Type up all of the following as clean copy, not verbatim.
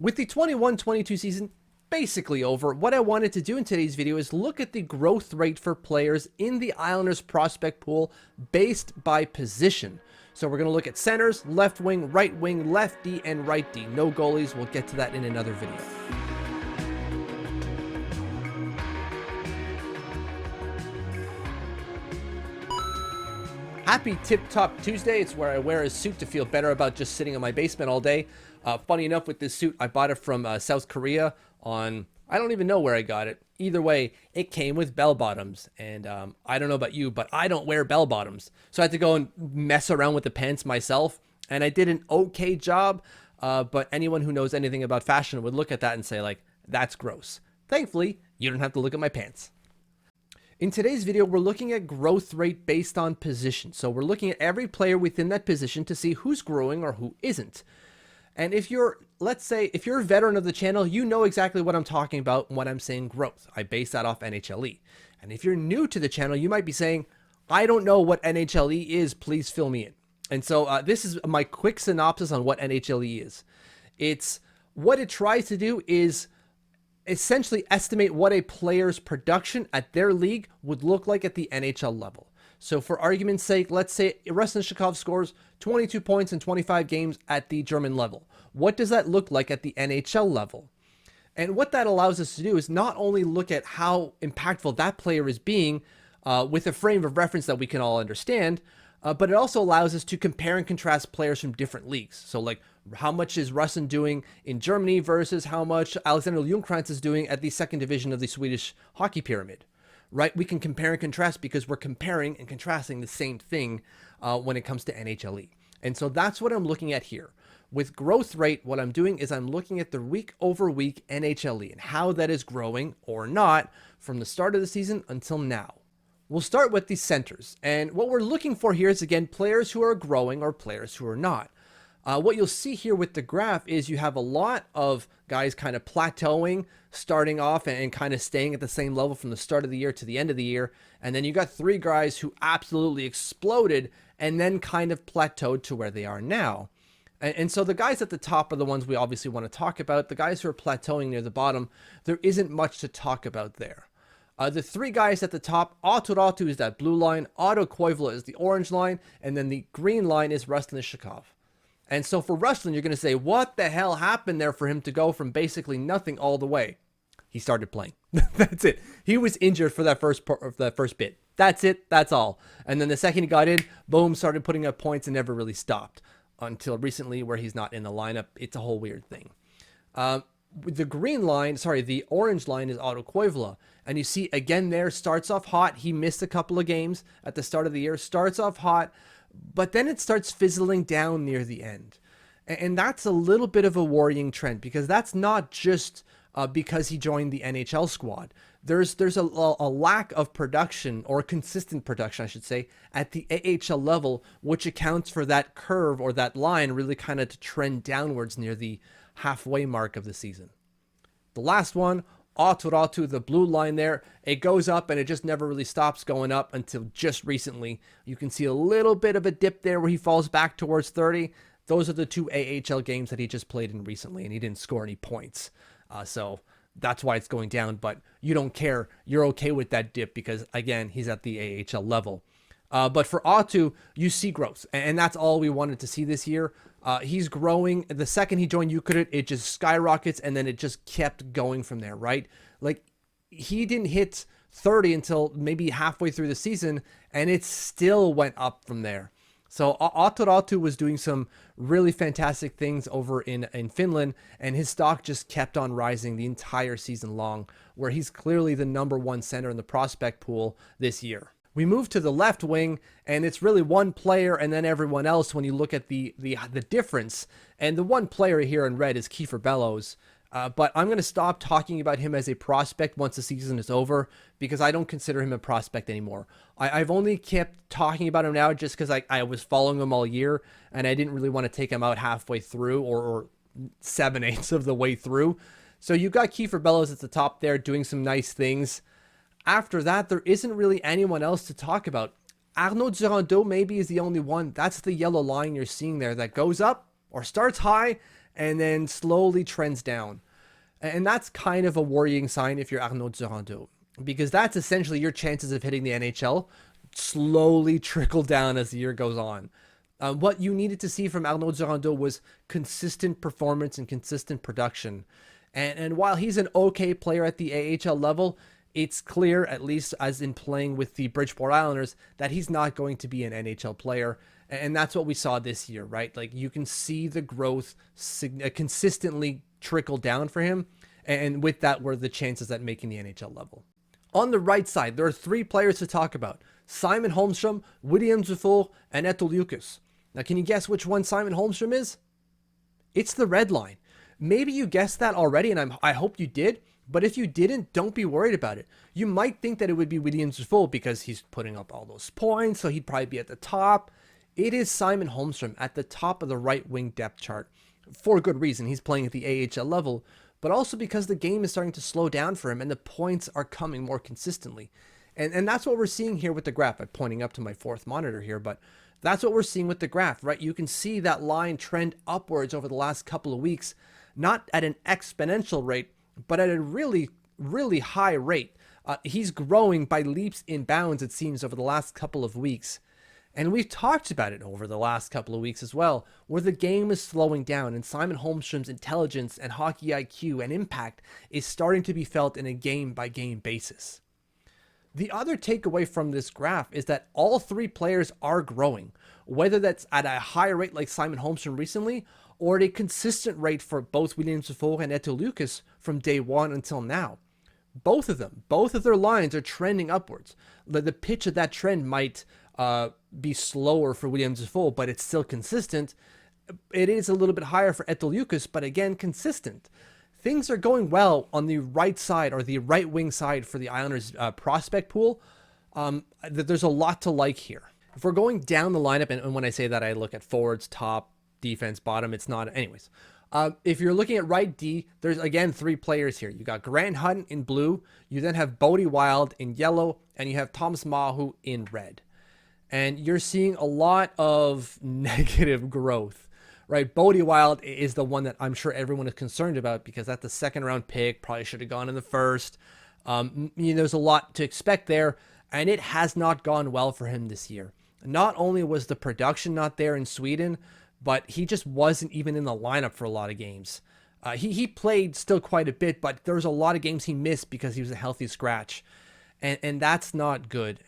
With the 21-22 season basically over, what I wanted to do in today's video is look at the growth rate for players in the Islanders prospect pool based by position. So we're going to look at centers, left wing, left D, and right D. No goalies. We'll get to that in another video. Happy Tip Top Tuesday. It's where I wear a suit to feel better about just sitting in my basement all day. Funny enough, with this suit, I bought it from South Korea on, I don't even know where I got it. Either way, it came with bell bottoms. And I don't know about you, but I don't wear bell bottoms. So I had to go and mess around with the pants myself. And I did an okay job. But anyone who knows anything about fashion would look at that and say, like, that's gross. Thankfully, you don't have to look at my pants. In today's video, we're looking at growth rate based on position. So we're looking at every player within that position to see who's growing or who isn't. And if you're, let's say, if you're a veteran of the channel, you know exactly what I'm talking about when I'm saying growth. I base that off NHLE. And if you're new to the channel, you might be saying, I don't know what NHLE is, please fill me in. And so this is my quick synopsis on what NHLE is. It's what it tries to do is essentially estimate what a player's production at their league would look like at the NHL level. So for argument's sake, let's say Rustin Shakov scores 22 points in 25 games at the German level. What does that look like at the NHL level? And what that allows us to do is not only look at how impactful that player is being with a frame of reference that we can all understand, but it also allows us to compare and contrast players from different leagues. So like, how much is Rustin doing in Germany versus how much Alexander Ljungcrantz is doing at the second division of the Swedish hockey pyramid, right? We can compare and contrast because we're comparing and contrasting the same thing when it comes to NHLE. And so that's what I'm looking at here. With growth rate, what I'm doing is I'm looking at the week over week NHLE and how that is growing or not from the start of the season until now. We'll start with the centers. And what we're looking for here is, again, players who are growing or players who are not. What you'll see here with the graph is you have a lot of guys kind of plateauing, starting off and kind of staying at the same level from the start of the year to the end of the year. And then you got three guys who absolutely exploded and then kind of plateaued to where they are now. And so the guys at the top are the ones we obviously want to talk about. The guys who are plateauing near the bottom, there isn't much to talk about there. The three guys at the top, Aatu Räty is that blue line, Otto Koivula is the orange line, and then the green line is Rustin Ishakov. And so for Rustin, you're going to say, what the hell happened there for him to go from basically nothing all the way? He started playing. That's it. He was injured for that first bit. That's it. That's all. And then the second he got in, boom, started putting up points and never really stopped until recently where he's not in the lineup. It's a whole weird thing. The green line, the orange line is Otto Koivula. And you see again there, starts off hot. He missed a couple of games at the start of the year, starts off hot, but then it starts fizzling down near the end. And that's a little bit of a worrying trend because that's not just because he joined the NHL squad. There's a lack of production, or consistent production, I should say, at the AHL level, which accounts for that curve or that line really kind of to trend downwards near the halfway mark of the season. The last one, Aatu Räty, the blue line there, it goes up and it just never really stops going up until just recently. You can see a little bit of a dip there where he falls back towards 30. Those are the two AHL games that he just played in recently, and he didn't score any points. So that's why it's going down, but you don't care. You're okay with that dip because, again, he's at the AHL level. But for Aatu, you see growth, and that's all we wanted to see this year. He's growing. The second he joined Jukurit, it just skyrockets, and then it just kept going from there, right? Like, he didn't hit 30 until maybe halfway through the season, and it still went up from there. So Aatu Räty was doing some really fantastic things over in Finland, and his stock just kept on rising the entire season long, where he's clearly the #1 center in the prospect pool this year. We move to the left wing, and it's really one player and then everyone else when you look at the difference. And the one player here in red is Kiefer Bellows. But I'm going to stop talking about him as a prospect once the season is over because I don't consider him a prospect anymore. I've only kept talking about him now just because I was following him all year, and I didn't really want to take him out halfway through or 7/8 of the way through. So you got Kiefer Bellows at the top there doing some nice things. After that, there isn't really anyone else to talk about. Arnaud Durandeau maybe is the only one. That's the yellow line you're seeing there that goes up or starts high and then slowly trends down. And that's kind of a worrying sign if you're Arnaud Durando, because that's essentially your chances of hitting the NHL slowly trickle down as the year goes on. What you needed to see from Arnaud Durando was consistent performance and consistent production. And while he's an okay player at the AHL level, it's clear, at least as in playing with the Bridgeport Islanders, that he's not going to be an NHL player. And that's what we saw this year, right? Like, you can see the growth consistently trickle down for him. And with that were the chances at making the NHL level. On the right side, there are three players to talk about: Simon Holmstrom, William Dufour, and Eto Lucas. Now, can you guess which one Simon Holmstrom is? It's the red line. Maybe you guessed that already, and I hope you did. But if you didn't, don't be worried about it. You might think that it would be William Dufour because he's putting up all those points, so he'd probably be at the top. It is Simon Holmstrom at the top of the right wing depth chart. For good reason. He's playing at the AHL level, but also because the game is starting to slow down for him and the points are coming more consistently. And that's what we're seeing here with the graph. I'm pointing up to my fourth monitor here, but that's what we're seeing with the graph, right? You can see that line trend upwards over the last couple of weeks, not at an exponential rate, but at a really, really high rate. He's growing by leaps and bounds, it seems, over the last couple of weeks. And we've talked about it over the last couple of weeks as well, where the game is slowing down and Simon Holmstrom's intelligence and hockey IQ and impact is starting to be felt in a game-by-game basis. The other takeaway from this graph is that all three players are growing, whether that's at a high rate like Simon Holmstrom recently, or at a consistent rate for both William Dufour and Eto Lucas from day one until now. Both of them, both of their lines are trending upwards. The pitch of that trend might be slower for William Dufour, but it's still consistent. It is a little bit higher for Eto Lucas, but again, consistent. Things are going well on the right side, or the right wing side, for the Islanders prospect pool. There's a lot to like here. If we're going down the lineup, and when I say that, I look at forwards, top, defense, bottom. It's not, anyways. If you're looking at right D, there's again three players here. You got Grant Hutton in blue. You then have Bodie Wild in yellow, and you have Thomas Mahu in red. And you're seeing a lot of negative growth, right? Bodie Wild is the one that I'm sure everyone is concerned about, because that's the second round pick, probably should have gone in the first. There's a lot to expect there, and it has not gone well for him this year. Not only was the production not there in Sweden, but he just wasn't even in the lineup for a lot of games. He played still quite a bit, but there was a lot of games he missed because he was a healthy scratch. And that's not good.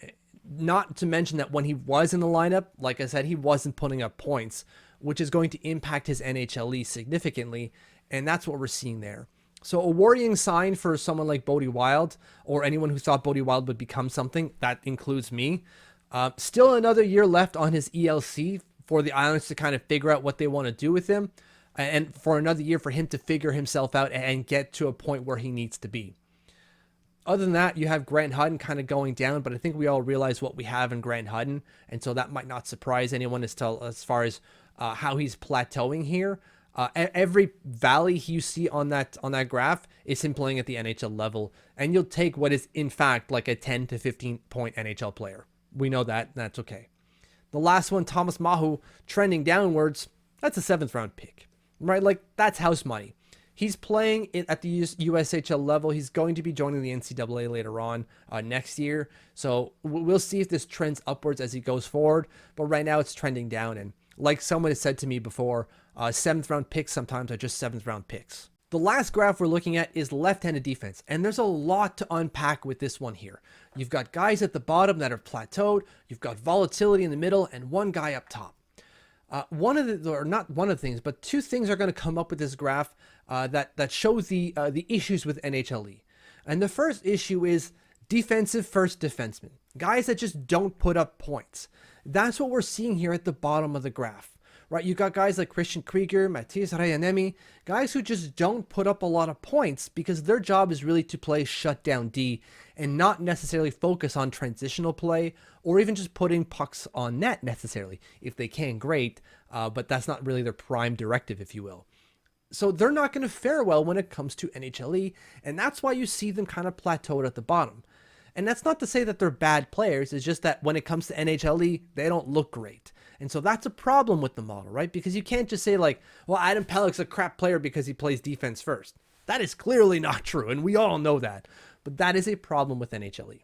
Not to mention that when he was in the lineup, like I said, he wasn't putting up points, which is going to impact his NHLE significantly. And that's what we're seeing there. So a worrying sign for someone like Bodie Wild, or anyone who thought Bodie Wild would become something. That includes me. Still another year left on his ELC for the Islanders to kind of figure out what they want to do with him, and for another year for him to figure himself out and get to a point where he needs to be. Other than that, you have Grant Hutton kind of going down, but I think we all realize what we have in Grant Hutton, and so that might not surprise anyone as far as how he's plateauing here. Every valley you see on that graph is him playing at the NHL level, and you'll take what is in fact like a 10 to 15 point NHL player. We know that, and that's okay. The last one, Thomas Mahu, trending downwards, that's a 7th round pick, right? Like, that's house money. He's playing at the USHL level. He's going to be joining the NCAA later on next year. So we'll see if this trends upwards as he goes forward. But right now it's trending down. And like someone has said to me before, 7th round picks sometimes are just 7th round picks. The last graph we're looking at is left-handed defense, and there's a lot to unpack with this one here. You've got guys at the bottom that have plateaued, you've got volatility in the middle, and one guy up top. Two things are going to come up with this graph that show the issues with NHLE. And the first issue is defensive first defensemen, guys that just don't put up points. That's what we're seeing here at the bottom of the graph. Right, you got guys like Christian Krieger, Matthias Reianemi, guys who just don't put up a lot of points because their job is really to play shutdown D and not necessarily focus on transitional play or even just putting pucks on net necessarily. If they can, great, but that's not really their prime directive, if you will. So they're not going to fare well when it comes to NHLE, and that's why you see them kind of plateaued at the bottom. And that's not to say that they're bad players, it's just that when it comes to NHLE, they don't look great. And so that's a problem with the model, right? Because you can't just say like, well, Adam Pelech's a crap player because he plays defense first. That is clearly not true, and we all know that. But that is a problem with NHLE.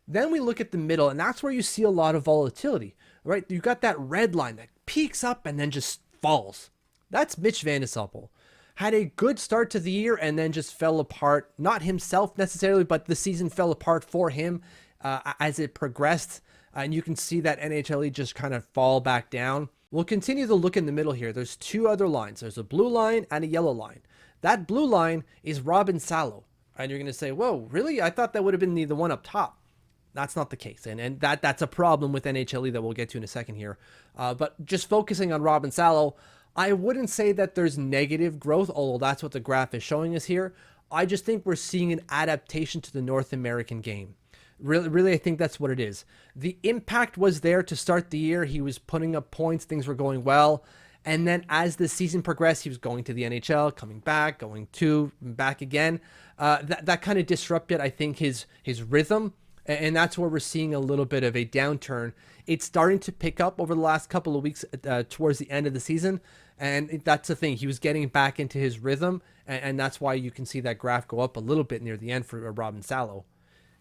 Then we look at the middle, and that's where you see a lot of volatility, right? You got that red line that peaks up and then just falls. That's Mitch Van de Soppel. Had a good start to the year and then just fell apart. Not himself necessarily, but the season fell apart for him as it progressed. And you can see that NHLE just kind of fall back down. We'll continue to look in the middle here. There's two other lines. There's a blue line and a yellow line. That blue line is Robin Salo. And you're going to say, whoa, really? I thought that would have been the one up top. That's not the case. And that's a problem with NHLE that we'll get to in a second here. But just focusing on Robin Salo, I wouldn't say that there's negative growth, although that's what the graph is showing us here. I just think we're seeing an adaptation to the North American game. Really, I think that's what it is. The impact was there to start the year. He was putting up points. Things were going well. And then as the season progressed, he was going to the NHL, coming back, going to, back again. That kind of disrupted, I think, his rhythm. And that's where we're seeing a little bit of a downturn. It's starting to pick up over the last couple of weeks towards the end of the season. And that's the thing. He was getting back into his rhythm. And that's why you can see that graph go up a little bit near the end for Robin Salo.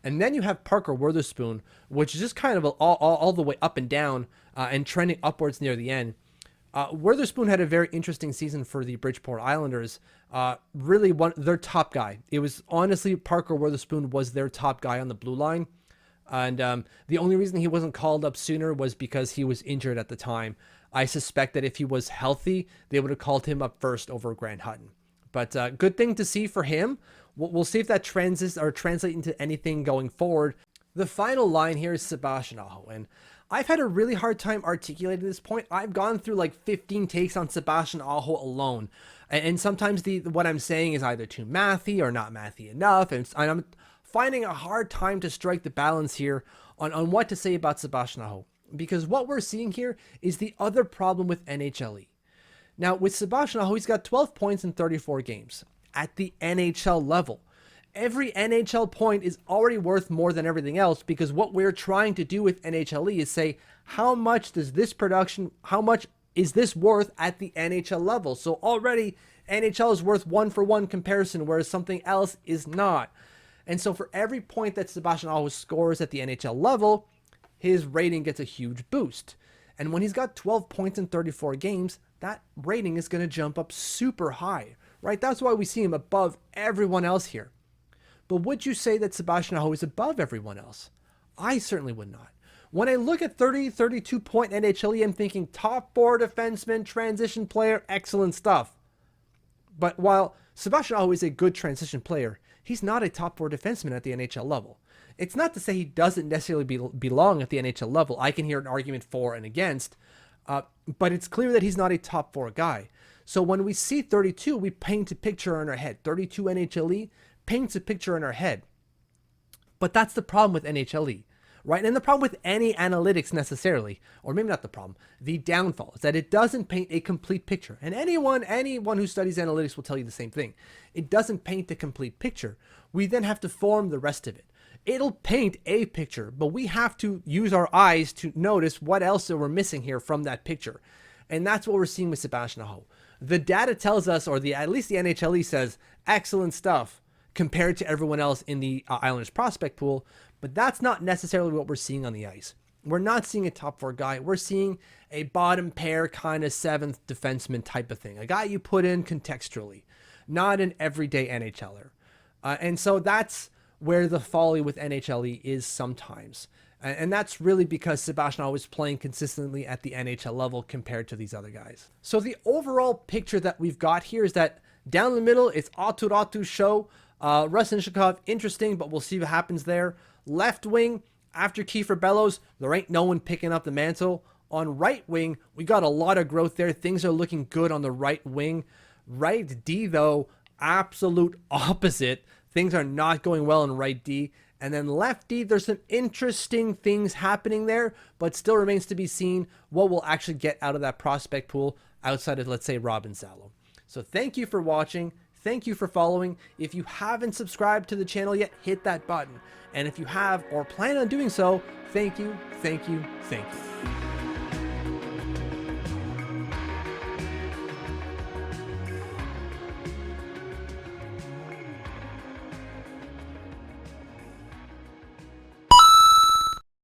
And then you have Parker Wotherspoon, which is just kind of all the way up and down and trending upwards near the end. Wotherspoon had a very interesting season for the Bridgeport Islanders. Really their top guy. It was honestly Parker Wotherspoon was their top guy on the blue line. And the only reason he wasn't called up sooner was because he was injured at the time. I suspect that if he was healthy, they would have called him up first over Grant Hutton. But good thing to see for him. We'll see if that translate into anything going forward. The final line here is Sebastian Aho. And I've had a really hard time articulating this point. I've gone through like 15 takes on Sebastian Aho alone. And sometimes what I'm saying is either too mathy or not mathy enough. And I'm finding a hard time to strike the balance here on what to say about Sebastian Aho. Because what we're seeing here is the other problem with NHLE. Now, with Sebastian Aho, he's got 12 points in 34 games at the NHL level. Every NHL point is already worth more than everything else because what we're trying to do with NHLE is say, how much is this worth at the NHL level? So already NHL is worth 1-for-1 comparison, whereas something else is not. And so for every point that Sebastian Aho scores at the NHL level, his rating gets a huge boost. And when he's got 12 points in 34 games, that rating is going to jump up super high, right? That's why we see him above everyone else here. But would you say that Sebastian Aho is above everyone else? I certainly would not. When I look at 32 point NHLE, I'm thinking top 4 defenseman, transition player, excellent stuff. But while Sebastian Aho is a good transition player, he's not a top 4 defenseman at the NHL level. It's not to say he doesn't necessarily belong at the NHL level. I can hear an argument for and against, but it's clear that he's not a top 4 guy. So when we see 32, we paint a picture in our head. 32 NHLE paints a picture in our head. But that's the problem with NHLE, right? And the problem with any analytics necessarily, or maybe not the problem, the downfall is that it doesn't paint a complete picture. And anyone who studies analytics will tell you the same thing. It doesn't paint the complete picture. We then have to form the rest of it. It'll paint a picture, but we have to use our eyes to notice what else we're missing here from that picture. And that's what we're seeing with Sebastian Aho. The data tells us, or at least the NHLE says, excellent stuff compared to everyone else in the Islanders prospect pool, but that's not necessarily what we're seeing on the ice. We're not seeing a top 4 guy. We're seeing a bottom pair kind of 7th defenseman type of thing, a guy you put in contextually, not an everyday NHLer. And so that's where the folly with NHLE is sometimes. And that's really because Sebastian Aho is playing consistently at the NHL level compared to these other guys. So the overall picture that we've got here is that down the middle, it's Aatu Räty's show. Rusnishnikov, interesting, but we'll see what happens there. Left wing, after Kiefer Bellows, there ain't no one picking up the mantle. On right wing, we got a lot of growth there. Things are looking good on the right wing. Right D, though, absolute opposite. Things are not going well in right D. And then left D, there's some interesting things happening there, but still remains to be seen what we'll actually get out of that prospect pool outside of, let's say, Robin Salo. So thank you for watching. Thank you for following. If you haven't subscribed to the channel yet, hit that button. And if you have or plan on doing so, thank you, thank you, thank you.